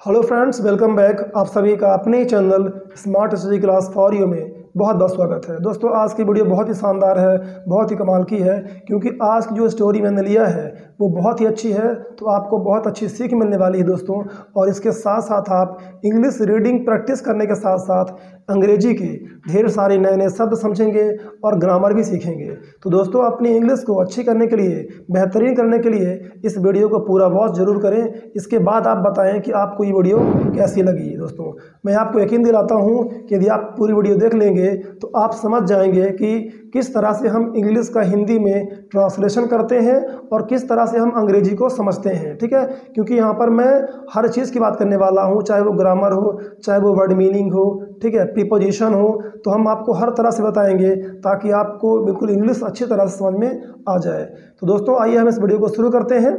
Hello friends, welcome back. आप सभी का अपने ही channel Smart Study Class for you में बहुत बहुत स्वागत है। दोस्तों, आज की वीडियो बहुत ही शानदार है, बहुत ही कमाल की है, क्योंकि आज की जो स्टोरी मैंने लिया है वो बहुत ही अच्छी है। तो आपको बहुत अच्छी सीख मिलने वाली है दोस्तों। और इसके साथ साथ आप इंग्लिश रीडिंग प्रैक्टिस करने के साथ साथ अंग्रेजी के ढेर सारे नए नए शब्द समझेंगे और ग्रामर भी सीखेंगे। तो दोस्तों, अपनी इंग्लिश को अच्छी करने के लिए, बेहतरीन करने के लिए इस वीडियो को पूरा वॉच जरूर करें। इसके बाद आप बताएं कि आपको ये वीडियो कैसी लगी। दोस्तों, मैं आपको यकीन दिलाता हूँ कि यदि आप पूरी वीडियो देख लेंगे तो आप समझ जाएंगे कि किस तरह से हम इंग्लिश का हिंदी में ट्रांसलेशन करते हैं और किस तरह से हम अंग्रेजी को समझते हैं। ठीक है, क्योंकि यहाँ पर मैं हर चीज़ की बात करने वाला हूँ, चाहे वो ग्रामर हो, चाहे वो वर्ड मीनिंग हो, ठीक है, प्रीपोजिशन हो, तो हम आपको हर तरह से बताएंगे ताकि आपको बिल्कुल इंग्लिश अच्छी तरह से समझ में आ जाए। तो दोस्तों, आइए हम इस वीडियो को शुरू करते हैं।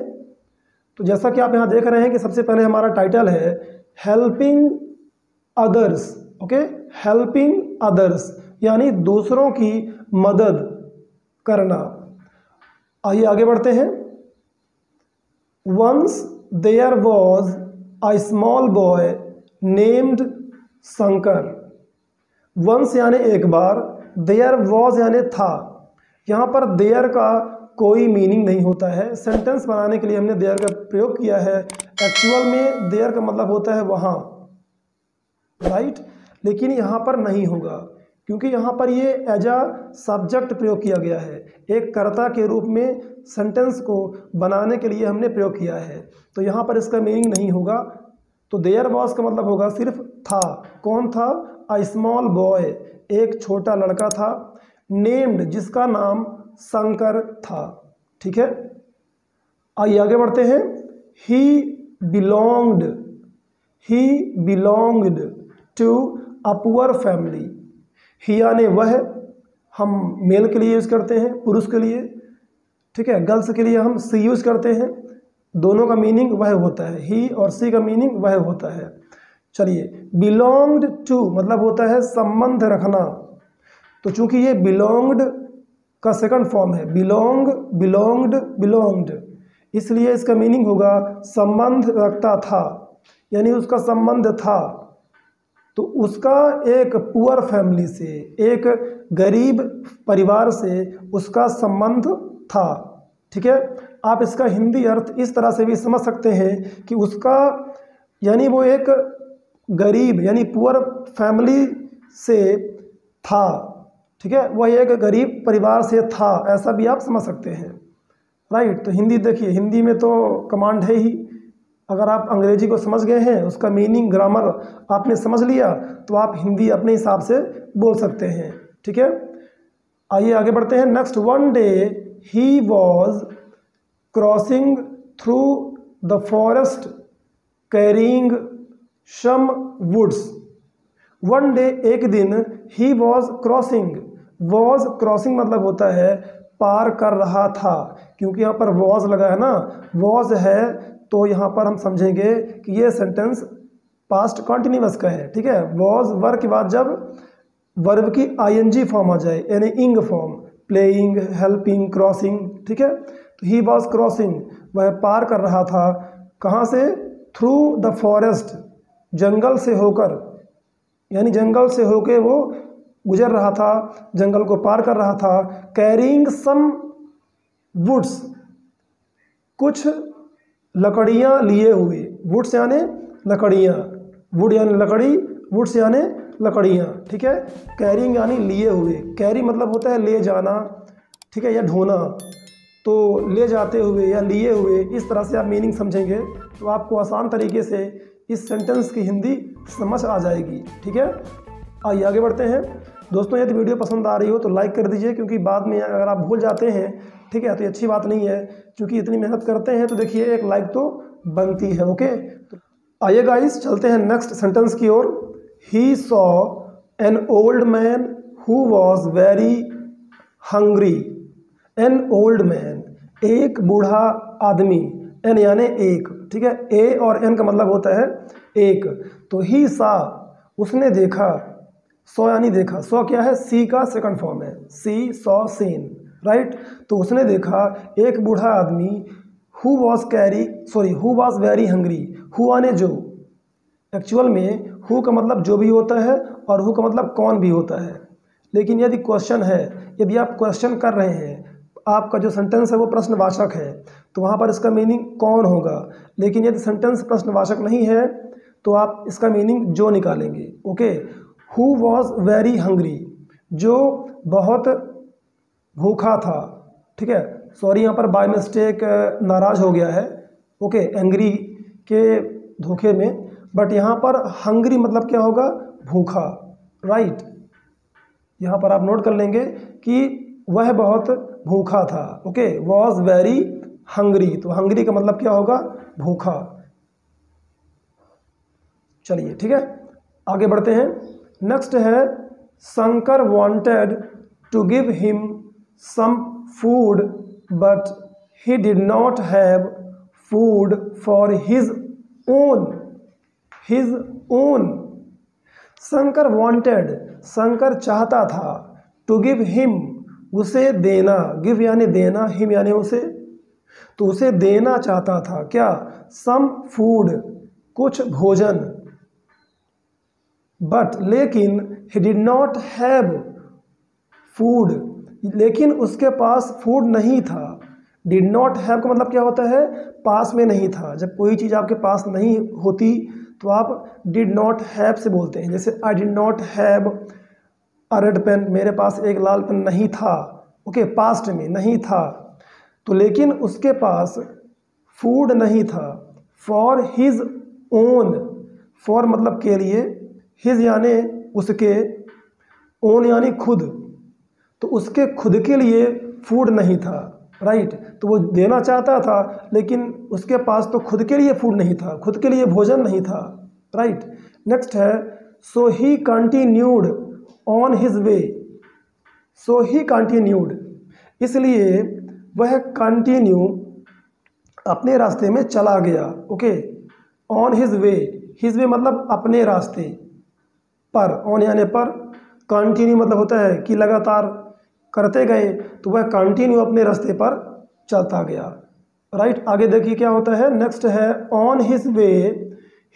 तो जैसा कि आप यहाँ देख रहे हैं कि सबसे पहले हमारा टाइटल है helping others. Okay, helping others यानी दूसरों की मदद करना। आइए आगे बढ़ते हैं। Once there was a small boy named Shankar. Once यानी एक बार, देयर वॉज यानी था। यहाँ पर देयर का कोई मीनिंग नहीं होता है। सेंटेंस बनाने के लिए हमने देयर का प्रयोग किया है। एक्चुअल में देयर का मतलब होता है वहाँ, राइट, लेकिन यहाँ पर नहीं होगा क्योंकि यहाँ पर ये एज अ सब्जेक्ट प्रयोग किया गया है। एक कर्ता के रूप में सेंटेंस को बनाने के लिए हमने प्रयोग किया है, तो यहाँ पर इसका मीनिंग नहीं होगा। तो देयर वॉज का मतलब होगा सिर्फ था। कौन था? अ स्मॉल बॉय, एक छोटा लड़का था। नेम्ड, जिसका नाम शंकर था। ठीक है, आइए आगे बढ़ते हैं। He belonged to a poor family. He यानी वह, हम मेल के लिए यूज़ करते हैं, पुरुष के लिए। ठीक है, गर्ल्स के लिए हम सी यूज़ करते हैं। दोनों का मीनिंग वह होता है, ही और सी का मीनिंग वह होता है। चलिए, बिलोंग्ड टू मतलब होता है संबंध रखना। तो चूंकि ये बिलोंग्ड का सेकंड फॉर्म है, बिलोंग्ड, इसलिए इसका मीनिंग होगा संबंध रखता था, यानी उसका संबंध था। तो उसका एक पुअर फैमिली से, एक गरीब परिवार से उसका संबंध था। ठीक है, आप इसका हिंदी अर्थ इस तरह से भी समझ सकते हैं कि उसका यानी वो एक गरीब यानी पुअर फैमिली से था। ठीक है, वह एक गरीब परिवार से था, ऐसा भी आप समझ सकते हैं, राइट। तो हिंदी देखिए, हिंदी में तो कमांड है ही। अगर आप अंग्रेजी को समझ गए हैं, उसका मीनिंग ग्रामर आपने समझ लिया, तो आप हिंदी अपने हिसाब से बोल सकते हैं। ठीक है, आइए आगे बढ़ते हैं। Next, one day he was crossing through the forest carrying some woods. One day एक दिन, ही वॉज क्रॉसिंग मतलब होता है पार कर रहा था, क्योंकि यहाँ पर वॉज लगा है ना, वॉज है, तो यहाँ पर हम समझेंगे कि ये सेंटेंस पास्ट कॉन्टिन्यूअस का है। ठीक है, वॉज वर्ब के बाद जब वर्ब की आईएनजी फॉर्म आ जाए, यानी इंग फॉर्म, प्लेइंग, हेल्पिंग, क्रॉसिंग। ठीक है, तो ही वॉज क्रॉसिंग, वह पार कर रहा था। कहाँ से? थ्रू द फॉरेस्ट, जंगल से होकर, यानी जंगल से होके वो गुजर रहा था, जंगल को पार कर रहा था। कैरिंग सम वुड्स, कुछ लकड़ियाँ लिए हुए। वुड्स यानी लकड़ियाँ, वुड यानी लकड़ी, वुड्स यानी लकड़ियाँ। ठीक है, कैरिंग यानी लिए हुए। कैरी मतलब होता है ले जाना, ठीक है, या ढोना। तो ले जाते हुए या लिए हुए, इस तरह से आप मीनिंग समझेंगे तो आपको आसान तरीके से इस सेंटेंस की हिंदी समझ आ जाएगी। ठीक है, आइए आगे बढ़ते हैं। दोस्तों, यदि वीडियो पसंद आ रही हो तो लाइक कर दीजिए, क्योंकि बाद में अगर आप भूल जाते हैं, ठीक है, तो ये अच्छी बात नहीं है, क्योंकि इतनी मेहनत करते हैं तो देखिए एक लाइक तो बनती है। ओके, तो आइए गाइस, चलते हैं नेक्स्ट सेंटेंस की ओर। He saw an old man who was very hungry. An old man, एक बूढ़ा आदमी। एन यानी एक, ठीक है, ए और एन का मतलब होता है एक। तो ही सा, उसने देखा। सॉ यानी देखा, सॉ क्या है? सी का सेकंड फॉर्म है, सी, सॉ, सीन, राइट। तो उसने देखा एक बूढ़ा आदमी who was very hungry. Who आने जो, एक्चुअल में हु का मतलब जो भी होता है और हु का मतलब कौन भी होता है। लेकिन यदि क्वेश्चन है, यदि आप क्वेश्चन कर रहे हैं, आपका जो सेंटेंस है वो प्रश्नवाचक है, तो वहाँ पर इसका मीनिंग कौन होगा। लेकिन यदि सेंटेंस प्रश्नवाचक नहीं है तो आप इसका मीनिंग जो निकालेंगे। Okay, who was very hungry, जो बहुत भूखा था। ठीक है, सॉरी यहाँ पर बाय मिस्टेक नाराज़ हो गया है। ओके, एंग्री के धोखे में, बट यहाँ पर हंग्री मतलब क्या होगा, भूखा। राइट, यहाँ पर आप नोट कर लेंगे कि वह बहुत भूखा था। ओके, वॉज वेरी हंग्री, तो हंग्री का मतलब क्या होगा, भूखा। चलिए ठीक है, आगे बढ़ते हैं। नेक्स्ट है Shankar wanted to give him some food but he did not have food for his own. Shankar wanted, Shankar चाहता था, टू गिव हिम उसे देना, गिव यानी देना, हिम यानी उसे, तो उसे देना चाहता था क्या, सम फूड कुछ भोजन, बट लेकिन ही डिड नॉट हैव फूड, लेकिन उसके पास फूड नहीं था। डिड नॉट हैव का मतलब क्या होता है, पास में नहीं था। जब कोई चीज़ आपके पास नहीं होती तो आप डिड नॉट हैव से बोलते हैं। जैसे I did not have a red pen, मेरे पास एक लाल पेन नहीं था। ओके, पास्ट में नहीं था, तो लेकिन उसके पास फूड नहीं था। फॉर हिज ओन, फॉर मतलब के लिए, हिज यानी उसके, ओन यानी खुद, तो उसके खुद के लिए फूड नहीं था। राइट, तो वो देना चाहता था लेकिन उसके पास तो खुद के लिए फूड नहीं था, खुद के लिए भोजन नहीं था। राइट, नेक्स्ट है so he continued on his way, so he continued, इसलिए वह कंटिन्यू अपने रास्ते में चला गया। ओके, ऑन हिज वे मतलब अपने रास्ते पर, ऑन यानी पर, कंटिन्यू मतलब होता है कि लगातार करते गए, तो वह कंटिन्यू अपने रास्ते पर चलता गया। राइट, आगे देखिए क्या होता है। नेक्स्ट है on his way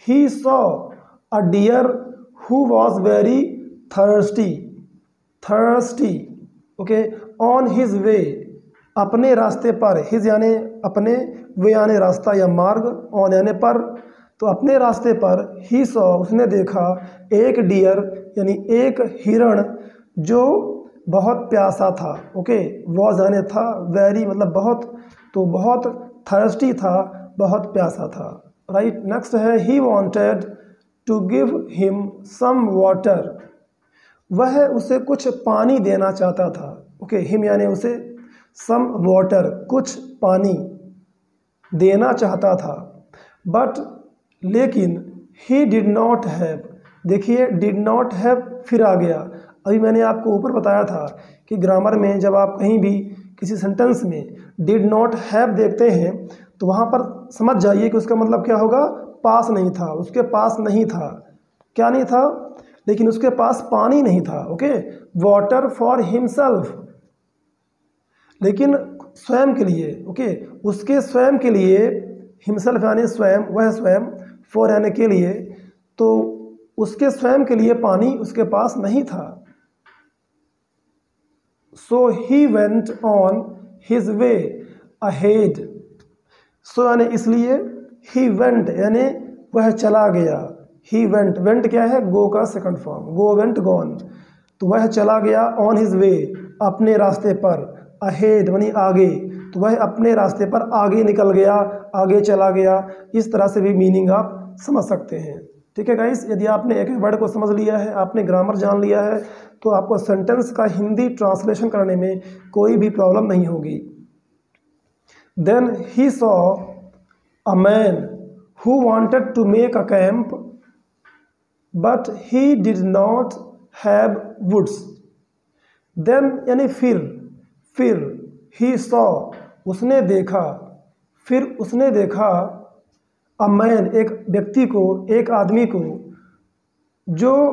he saw a deer who was very thirsty. Okay, on his way अपने रास्ते पर, हिज यानी अपने, वे यानी रास्ता या मार्ग, ऑन यानी पर, तो अपने रास्ते पर ही सॉ उसने देखा, एक डियर यानी एक हिरण जो बहुत प्यासा था। ओके, वॉज यानी था, वेरी मतलब बहुत, तो बहुत थर्स्टी था, बहुत प्यासा था। राइट, नेक्स्ट है he wanted to give him some water, वह उसे कुछ पानी देना चाहता था। ओके, हिम यानी उसे, सम वाटर कुछ पानी देना चाहता था, बट लेकिन ही डिड नॉट हैव, देखिए डिड नॉट हैव फिर आ गया। अभी मैंने आपको ऊपर बताया था कि ग्रामर में जब आप कहीं भी किसी सेंटेंस में डिड नॉट हैव देखते हैं तो वहाँ पर समझ जाइए कि उसका मतलब क्या होगा, पास नहीं था, उसके पास नहीं था। क्या नहीं था, लेकिन उसके पास पानी नहीं था। ओके, वाटर फॉर हिमसेल्फ, लेकिन स्वयं के लिए। ओके, उसके स्वयं के लिए, हिमसेल्फ यानी स्वयं, वह स्वयं, फॉर यानी के लिए, तो उसके स्वयं के लिए पानी उसके पास नहीं था। So he went on his way ahead, so यानी इसलिए, ही वेंट यानी वह चला गया, ही वेंट, वेंट क्या है, गो का second form, go went gone, तो वह चला गया, ऑन हिज वे अपने रास्ते पर, अहेड यानी आगे, तो वह अपने रास्ते पर आगे निकल गया, आगे चला गया। इस तरह से भी मीनिंग आप समझ सकते हैं। ठीक है गाइस, यदि आपने एक एक वर्ड को समझ लिया है, आपने ग्रामर जान लिया है, तो आपको सेंटेंस का हिंदी ट्रांसलेशन करने में कोई भी प्रॉब्लम नहीं होगी। Then he saw a man who wanted to make a camp but he did not have woods. Then यानी फिर ही सॉ उसने देखा, फिर उसने देखा, अ मैन एक व्यक्ति को, एक आदमी को, जो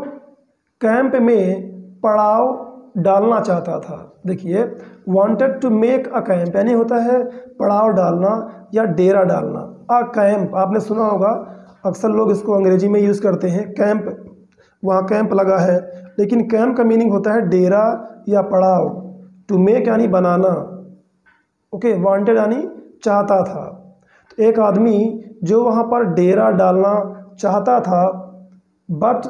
कैंप में पड़ाव डालना चाहता था। देखिए, wanted to make a camp यानी होता है पड़ाव डालना या डेरा डालना। अ कैंप आपने सुना होगा, अक्सर लोग इसको अंग्रेजी में यूज़ करते हैं कैंप, वहाँ कैंप लगा है, लेकिन कैंप का मीनिंग होता है डेरा या पड़ाव। टू मेक यानी बनाना, ओके, वांटेड यानी चाहता था। तो एक आदमी जो वहाँ पर डेरा डालना चाहता था, but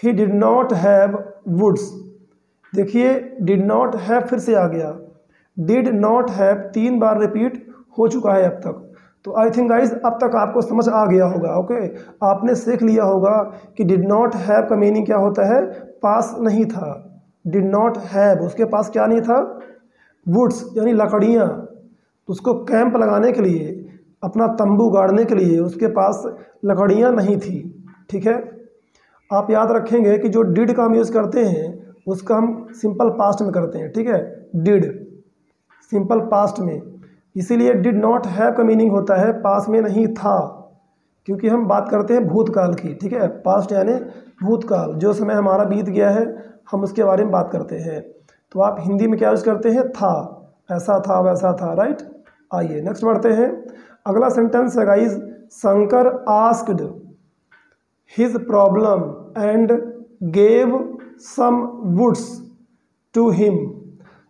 he did not have woods. देखिए डिड नॉट हैव फिर से आ गया, डिड नॉट हैव 3 बार रिपीट हो चुका है अब तक। तो आई थिंक गाइज अब तक आपको समझ आ गया होगा, ओके। आपने सीख लिया होगा कि डिड नॉट हैव का मीनिंग क्या होता है, पास नहीं था। डिड नॉट हैव, उसके पास क्या नहीं था, वुड्स यानी लकड़ियाँ। तो उसको कैंप लगाने के लिए, अपना तंबू गाड़ने के लिए उसके पास लकड़ियाँ नहीं थी, ठीक है। आप याद रखेंगे कि जो डिड का हम यूज़ करते हैं उसका हम सिंपल पास्ट में करते हैं, ठीक है, डिड सिंपल पास्ट में। इसीलिए डिड नॉट हैव का मीनिंग होता है पास में नहीं था, क्योंकि हम बात करते हैं भूतकाल की, ठीक है। पास्ट यानी भूतकाल, जो समय हमारा बीत गया है हम उसके बारे में बात करते हैं। तो आप हिंदी में क्या यूज़ करते हैं, था, ऐसा था वैसा था, राइट। आइए नेक्स्ट बढ़ते हैं। अगला सेंटेंस है guys, Shankar asked his problem and gave some woods to him.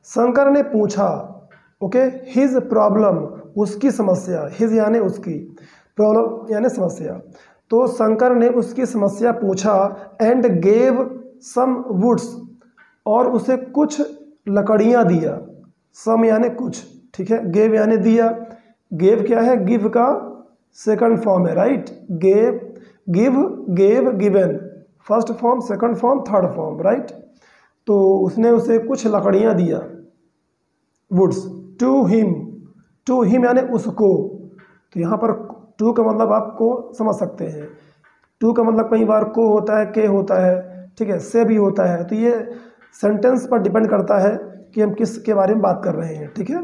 शंकर ने पूछा, ओके, हिज प्रॉब्लम उसकी समस्या, हिज यानी उसकी, प्रॉब्लम यानी समस्या। तो शंकर ने उसकी समस्या पूछा, एंड गेव सम वुड्स, और उसे कुछ लकड़ियाँ दिया। सम यानी कुछ, ठीक है, गेव यानी दिया। गेव क्या है, गिव का सेकंड फॉर्म है, right. Gave, give, gave, given, first form, second form, third form, right. तो उसने उसे कुछ लकड़ियाँ दिया, वुड्स, टू हिम यानी उसको। तो यहाँ पर टू का मतलब आपको समझ सकते हैं, टू का मतलब कई बार को होता है, के होता है, ठीक है, से भी होता है। तो ये सेंटेंस पर डिपेंड करता है कि हम किस के बारे में बात कर रहे हैं, ठीक है।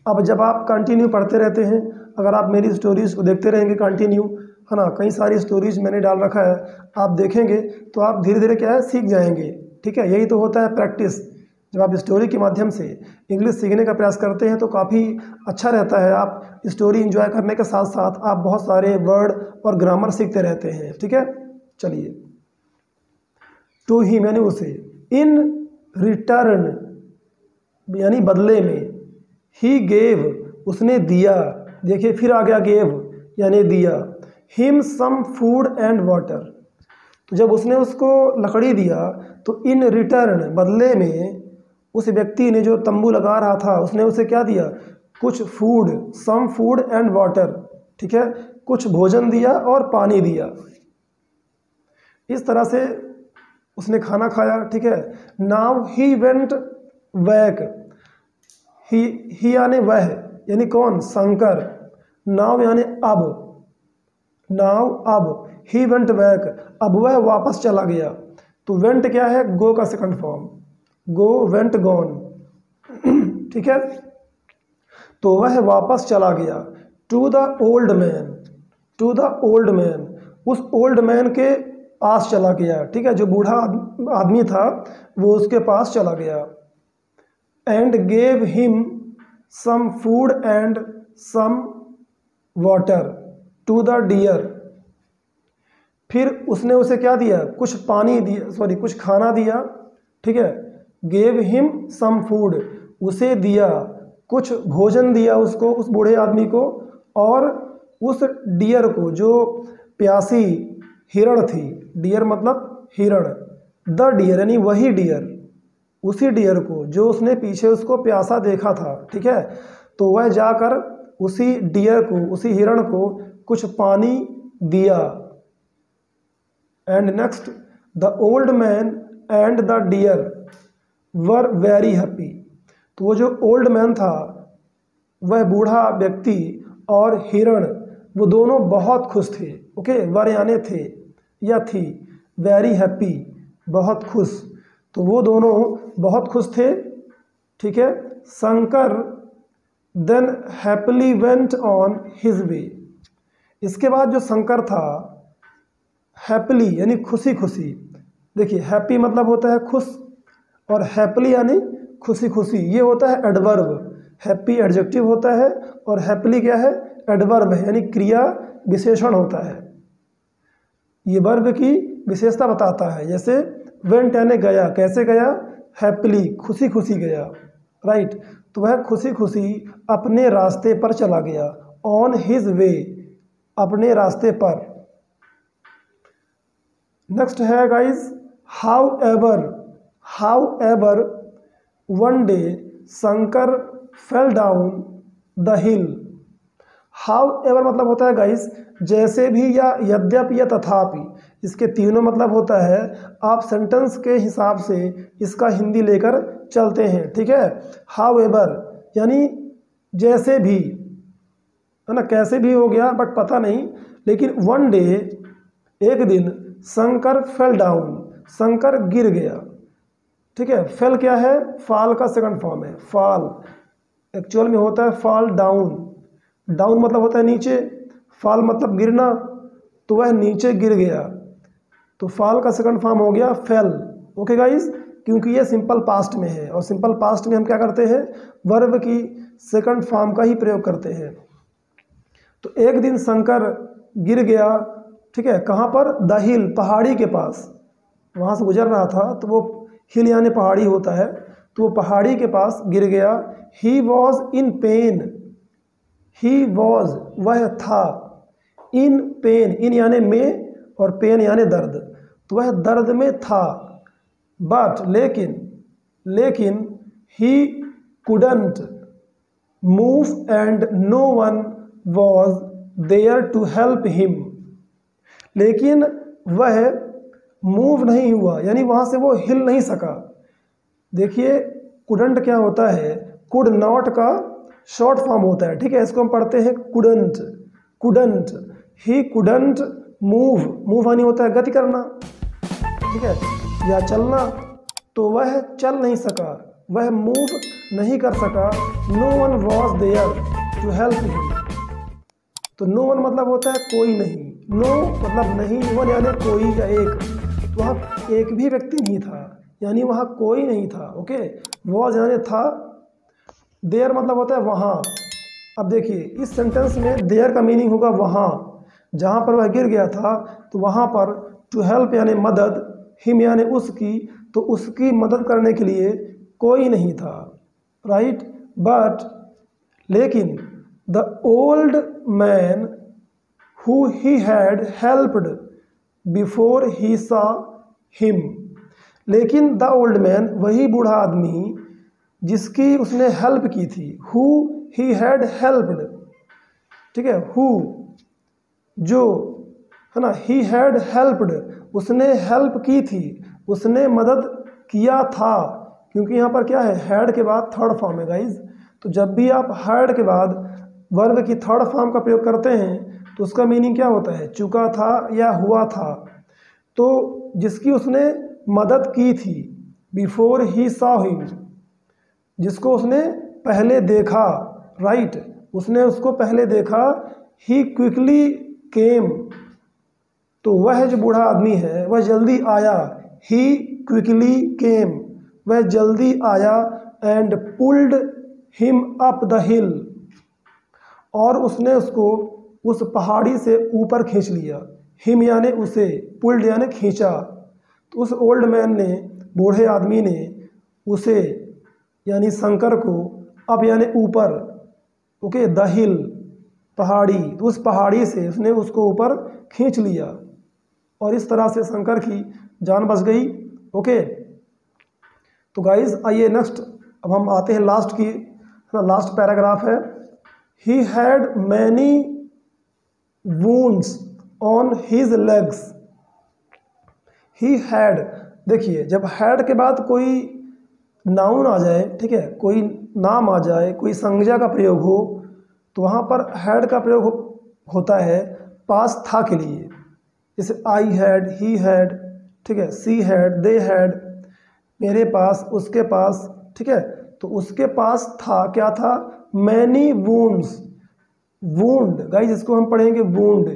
अब जब आप कंटिन्यू पढ़ते रहते हैं, अगर आप मेरी स्टोरीज़ को देखते रहेंगे कंटिन्यू, है ना, कई सारी स्टोरीज मैंने डाल रखा है, आप देखेंगे तो आप धीरे धीरे क्या है, सीख जाएंगे, ठीक है। यही तो होता है प्रैक्टिस। जब आप स्टोरी के माध्यम से इंग्लिश सीखने का प्रयास करते हैं तो काफ़ी अच्छा रहता है। आप स्टोरी एंजॉय करने के साथ साथ आप बहुत सारे वर्ड और ग्रामर सीखते रहते हैं, ठीक है। चलिए, टू हिम यानी उसे, इन रिटर्न यानी बदले में, ही गेव उसने दिया, देखिए फिर आ गया गेव यानी दिया, him some food and water. तो जब उसने उसको लकड़ी दिया तो इन रिटर्न बदले में उस व्यक्ति ने जो तंबू लगा रहा था उसने उसे क्या दिया, कुछ food, some food and water, ठीक है, कुछ भोजन दिया और पानी दिया। इस तरह से उसने खाना खाया, ठीक है। नाउ ही वेंट बैक, ही यानी वह, यानी कौन, शंकर। नाउ यानी अब, नाउ अब, ही वेंट बैक, अब वह वापस चला गया। तो वेंट क्या है, गो का second form, go, went, gone, ठीक है। तो वह वापस चला गया, to the old man, to the old man, उस ओल्ड मैन के पास चला गया, ठीक है, जो बूढ़ा आदमी था वो उसके पास चला गया। And gave him some food and some water to the deer. फिर उसने उसे क्या दिया, कुछ पानी दिया, सॉरी कुछ खाना दिया, ठीक है। गेव हिम सम फूड, उसे दिया, कुछ भोजन दिया उसको, उस बूढ़े आदमी को, और उस डियर को जो प्यासी हिरण थी, डियर मतलब हिरण, द डियर यानी वही डियर, उसी डियर को जो उसने पीछे उसको प्यासा देखा था, ठीक है। तो वह जाकर उसी डियर को, उसी हिरण को कुछ पानी दिया। And next, the old man and the deer were very happy. तो वो जो ओल्ड मैन था, वह बूढ़ा व्यक्ति और हिरण, वो दोनों बहुत खुश थे, ओके। वर यानी थे या थी, वेरी हैप्पी बहुत खुश, तो वो दोनों बहुत खुश थे, ठीक है। Shankar then happily went on his way. इसके बाद जो शंकर था, हैप्पीली यानी खुशी खुशी, देखिए हैप्पी मतलब होता है खुश, और हैप्पीली यानी खुशी खुशी, ये होता है एडवर्ब। हैप्पी एडजेक्टिव होता है और हैप्पीली क्या है, एडवर्ब है, यानी क्रिया विशेषण होता है। ये वर्ब की विशेषता बताता है। जैसे वेंट यानी गया, कैसे गया, हैप्पीली, खुशी खुशी गया, राइट। तो वह खुशी खुशी अपने रास्ते पर चला गया, ऑन हिज वे, अपने रास्ते पर। नेक्स्ट है guys how ever one day Shankar fell down the hill. How ever मतलब होता है गाइज जैसे भी या यद्यपि या तथापि, इसके तीनों मतलब होता है। आप सेंटेंस के हिसाब से इसका हिंदी लेकर चलते हैं, ठीक है। हाउ एवर यानी जैसे भी, है ना, कैसे भी हो गया बट पता नहीं, लेकिन वन डे एक दिन, शंकर फेल डाउन, शंकर गिर गया, ठीक है। फेल क्या है, फॉल का सेकंड फॉर्म है। फॉल एक्चुअल में होता है फॉल डाउन, डाउन मतलब होता है नीचे, फॉल मतलब गिरना, तो वह नीचे गिर गया, तो फॉल का सेकंड फॉर्म हो गया फेल। ओके गाइस, क्योंकि ये सिंपल पास्ट में है और सिंपल पास्ट में हम क्या करते हैं, वर्ब की सेकंड फॉर्म का ही प्रयोग करते हैं। तो एक दिन शंकर गिर गया, ठीक है, कहाँ पर, द हिल, पहाड़ी के पास, वहाँ से गुजर रहा था, तो वो हिल यानी पहाड़ी होता है, तो वो पहाड़ी के पास गिर गया। He was in pen, he was वह था, इन पेन, इन यानी में और पेन यानी दर्द, तो वह दर्द में था। बट लेकिन he couldn't move and no one was there to help him. लेकिन वह मूव नहीं हुआ, यानी वहाँ से वो हिल नहीं सका। देखिए कुडंट क्या होता है, कुड नॉट का शॉर्ट फॉर्म होता है, ठीक है। इसको हम पढ़ते हैं कुडंट। ही कुडंट मूव, मूव हानि होता है गति करना, ठीक है, या चलना, तो वह चल नहीं सका, वह मूव नहीं कर सका। No one was there to help him. तो नो वन मतलब होता है कोई नहीं, नो मतलब नहीं, वन यानी कोई या एक, तो वहाँ एक भी व्यक्ति नहीं था, यानी वहाँ कोई नहीं था। ओके, वॉज यानी था, देयर मतलब होता है वहाँ। अब देखिए इस सेंटेंस में देयर का मीनिंग होगा वहाँ, जहाँ पर वह गिर गया था, तो वहाँ पर टू हेल्प यानी मदद, हिम यानी उसकी, तो उसकी मदद करने के लिए कोई नहीं था, राइट। बट लेकिन the old man who he had helped before he सा हिम। लेकिन द ओल्ड मैन वही बूढ़ा आदमी जिसकी उसने हेल्प की थी, हु ही हैड हेल्प्ड, ठीक है, हु जो है ना, ही हैड हेल्प्ड उसने हेल्प की थी, उसने मदद किया था, क्योंकि यहाँ पर क्या है, हैड के बाद थर्ड फॉर्म है गाइज। तो जब भी आप हैड के बाद वर्ब की थर्ड फॉर्म का प्रयोग करते हैं तो उसका मीनिंग क्या होता है, चुका था या हुआ था। तो जिसकी उसने मदद की थी, बिफोर ही सॉ हिम, जिसको उसने पहले देखा, राइट, उसने उसको पहले देखा। ही क्विकली केम, तो वह जो बूढ़ा आदमी है वह जल्दी आया। ही क्विकली केम, वह जल्दी आया। And pulled him up the हिल, और उसने उसको उस पहाड़ी से ऊपर खींच लिया। हिम यानी उसे, पुल्ड यानी खींचा। तो उस ओल्ड मैन ने, बूढ़े आदमी ने उसे यानी शंकर को, अप यानी ऊपर, ओके, द हिल पहाड़ी, तो उस पहाड़ी से उसने उसको ऊपर खींच लिया और इस तरह से शंकर की जान बच गई। ओके, तो गाइज आइए नेक्स्ट, अब हम आते हैं लास्ट की, लास्ट पैराग्राफ है। He had many wounds on his legs. He had, देखिए जब हैड के बाद कोई नाउन आ जाए, ठीक है, कोई नाम आ जाए, कोई संज्ञा का प्रयोग हो, तो वहाँ पर हैड का प्रयोग होता है पास्ट था के लिए। जैसे आई हैड, ही हैड, ठीक है, सी हैड, दे हैड, मेरे पास, उसके पास, ठीक है। तो उसके पास था, क्या था, मैनी वुंड्स। वुंड गाइस इसको हम पढ़ेंगे वुंड,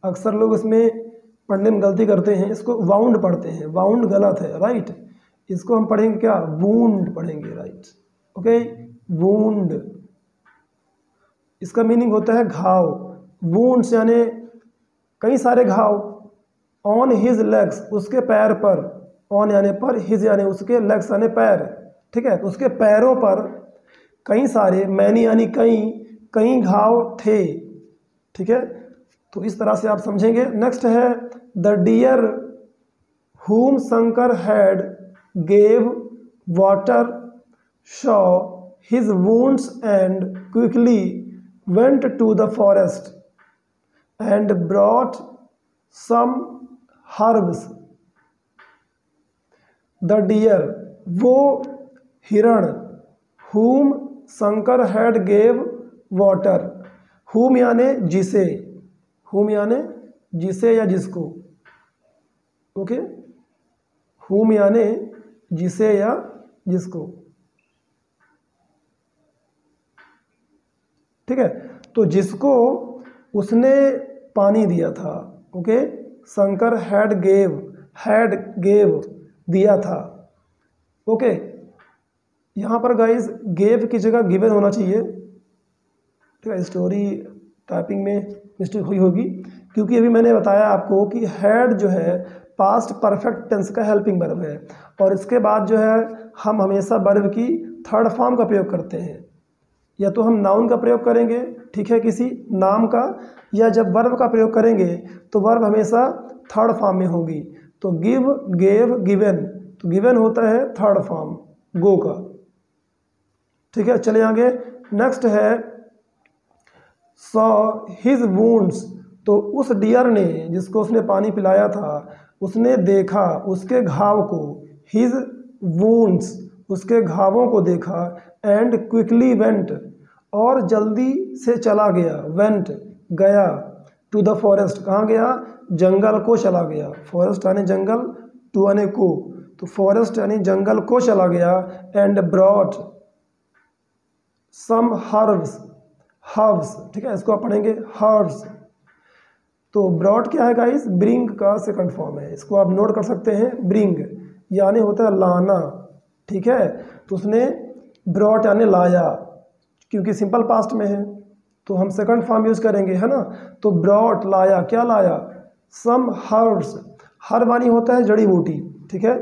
अक्सर लोग इसमें पढ़ने में गलती करते हैं, इसको वाउंड पढ़ते हैं, वाउंड गलत है, राइट। इसको हम पढ़ेंगे क्या, वुंड पढ़ेंगे, राइट। ओके, वुंड, इसका मीनिंग होता है घाव। वुंड्स यानी कई सारे घाव, ऑन हिज लेग्स, उसके पैर पर, ऑन यानी पर, हिज यानी उसके, लेग्स यानी पैर, ठीक है, तो उसके पैरों पर कई सारे, मैनी यानी कई, कई घाव थे, ठीक है, तो इस तरह से आप समझेंगे। नेक्स्ट है the deer whom Shankar had gave water saw his wounds and quickly went to the forest and brought some herbs। The deer, वो हिरण, whom Shankar had gave water, whom यानी जिसे, whom यानी जिसे या जिसको, ओके, whom यानी जिसे या जिसको, ठीक है, तो जिसको उसने पानी दिया था, ओके, शंकर हैड गेव दिया था, ओके। यहाँ पर गाइस गेव की जगह गिवन होना चाहिए, ठीक है, स्टोरी टाइपिंग में मिस्टेक हुई होगी, क्योंकि अभी मैंने बताया आपको कि हैड जो है पास्ट परफेक्ट टेंस का हेल्पिंग वर्ब है, और इसके बाद जो है हम हमेशा वर्ब की थर्ड फॉर्म का प्रयोग करते हैं, या तो हम नाउन का प्रयोग करेंगे, ठीक है, किसी नाम का, या जब वर्ब का प्रयोग करेंगे तो वर्ब हमेशा थर्ड फॉर्म में होगी। तो गिव, गेव, गिवन, तो गिवन होता है थर्ड फॉर्म गो का, ठीक है। चले आगे, नेक्स्ट है सॉ हिज वुंड्स, तो उस डियर ने, जिसको उसने पानी पिलाया था, उसने देखा उसके घाव को, हिज वुंड्स, उसके घावों को देखा, एंड क्विकली वेंट, और जल्दी से चला गया, वेंट गया, टू द फॉरेस्ट, कहाँ गया, जंगल को चला गया, फॉरेस्ट यानी जंगल, टू यानी को, तो फॉरेस्ट यानी जंगल को चला गया, एंड ब्रॉट सम हर्ब्स, ठीक है, इसको आप पढ़ेंगे हर्ब्स। तो ब्रॉट क्या है गाइस, ब्रिंग का सेकंड फॉर्म है, इसको आप नोट कर सकते हैं, ब्रिंग यानी होता है लाना, ठीक है, तो उसने ब्रॉट यानी लाया, क्योंकि सिंपल पास्ट में है तो हम सेकंड फॉर्म यूज करेंगे, है ना, तो ब्रॉट लाया, क्या लाया, सम हर्ब्स, हर्ब यानी होता है जड़ी बूटी, ठीक है,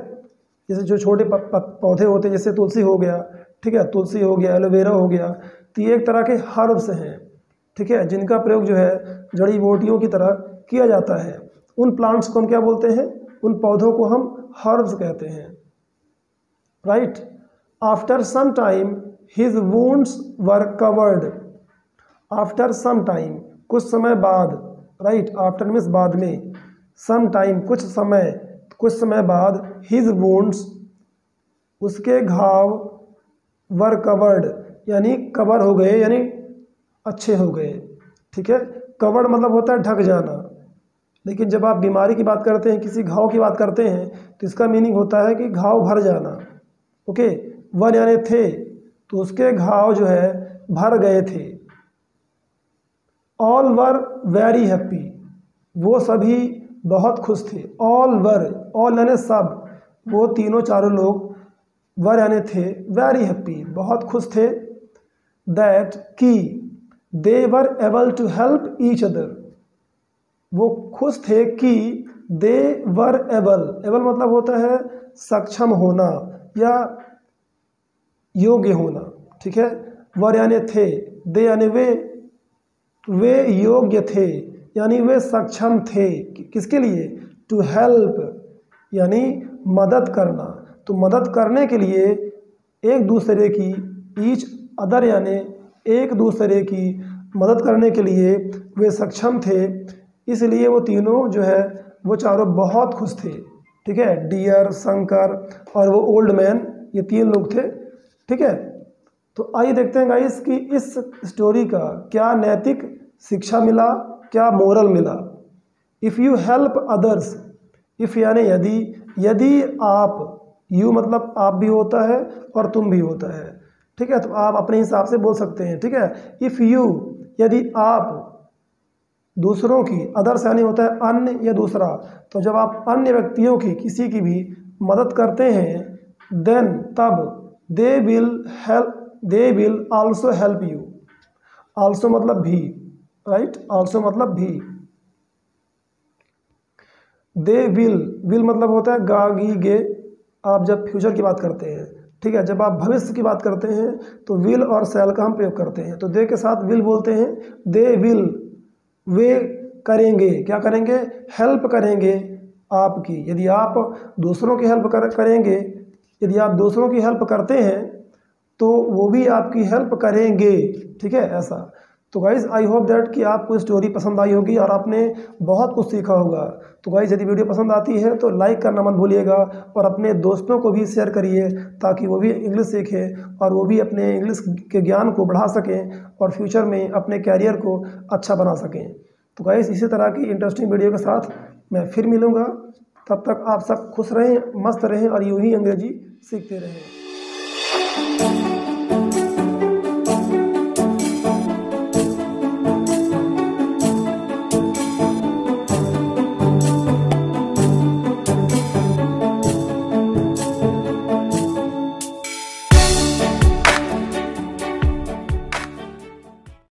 जैसे जो छोटे पौधे होते हैं, जैसे तुलसी हो गया, ठीक है, तुलसी हो गया, एलोवेरा हो गया, तो ये एक तरह के हर्ब्स हैं, ठीक है, जिनका प्रयोग जो है जड़ी बूटियों की तरह किया जाता है। उन प्लांट्स को हम क्या बोलते हैं, उन पौधों को हम हर्ब्स कहते हैं, right. After some time his wounds were covered, after some time, कुछ समय बाद, राइट, आफ्टर मीन्स बाद में, सम टाइम कुछ समय बाद, हिज वुंड्स उसके घाव, वर कवर्ड यानी कवर हो गए, यानी अच्छे हो गए, ठीक है, कवर्ड मतलब होता है ढक जाना, लेकिन जब आप बीमारी की बात करते हैं, किसी घाव की बात करते हैं, तो इसका मीनिंग होता है कि घाव भर जाना, ओके, वर यानी थे, तो उसके घाव जो है भर गए थे। ऑल वर वेरी हैप्पी, वो सभी बहुत खुश थे, ऑल वर, ऑल यानी सब, वो तीनों चारों लोग, वर यानी थे, वेरी हैप्पी बहुत खुश थे, दैट की they were able to help each other, वो खुश थे कि दे वर एबल मतलब होता है सक्षम होना या योग्य होना, ठीक है, वर यानी थे, दे यानी वे योग्य थे, यानी वे सक्षम थे, किसके लिए, टू हेल्प यानी मदद करना, तो मदद करने के लिए एक दूसरे की, ईच अदर यानी एक दूसरे की मदद करने के लिए वे सक्षम थे, इसलिए वो तीनों जो है वो चारों बहुत खुश थे, ठीक है, डियर, शंकर और वो ओल्ड मैन, ये तीन लोग थे, ठीक है। तो आइए देखते हैं गाइस कि इस स्टोरी का क्या नैतिक शिक्षा मिला, क्या मोरल मिला। If you help others, if यानी यदि आप, यू मतलब आप भी होता है और तुम भी होता है, ठीक है, तो आप अपने हिसाब से बोल सकते हैं, ठीक है। इफ़ यू यदि आप दूसरों की, अदर्स यानी होता है अन्य या दूसरा, तो जब आप अन्य व्यक्तियों की, किसी की भी मदद करते हैं, देन तब, they will also help you, also मतलब भी, राइट, आल्सो मतलब भी। दे विल मतलब होता है गा गी गे, आप जब फ्यूचर की बात करते हैं, ठीक है, जब आप भविष्य की बात करते हैं तो विल और शैल का हम प्रयोग करते हैं। तो दे के साथ विल बोलते हैं, दे विल, वे करेंगे, क्या करेंगे, हेल्प करेंगे आपकी। यदि आप दूसरों की हेल्प करेंगे, यदि आप दूसरों की हेल्प करते हैं तो वो भी आपकी हेल्प करेंगे, ठीक है, ऐसा। तो गाइज़ आई होप दैट कि आपको स्टोरी पसंद आई होगी और आपने बहुत कुछ सीखा होगा। तो गाइज़ यदि वीडियो पसंद आती है तो लाइक करना मत भूलिएगा और अपने दोस्तों को भी शेयर करिए ताकि वो भी इंग्लिश सीखें और वो भी अपने इंग्लिश के ज्ञान को बढ़ा सकें और फ्यूचर में अपने कैरियर को अच्छा बना सकें। तो गाइज़ इसी तरह की इंटरेस्टिंग वीडियो के साथ मैं फिर मिलूँगा। तब तक आप सब खुश रहें, मस्त रहें और यूँ ही अंग्रेजी सीखते रहें।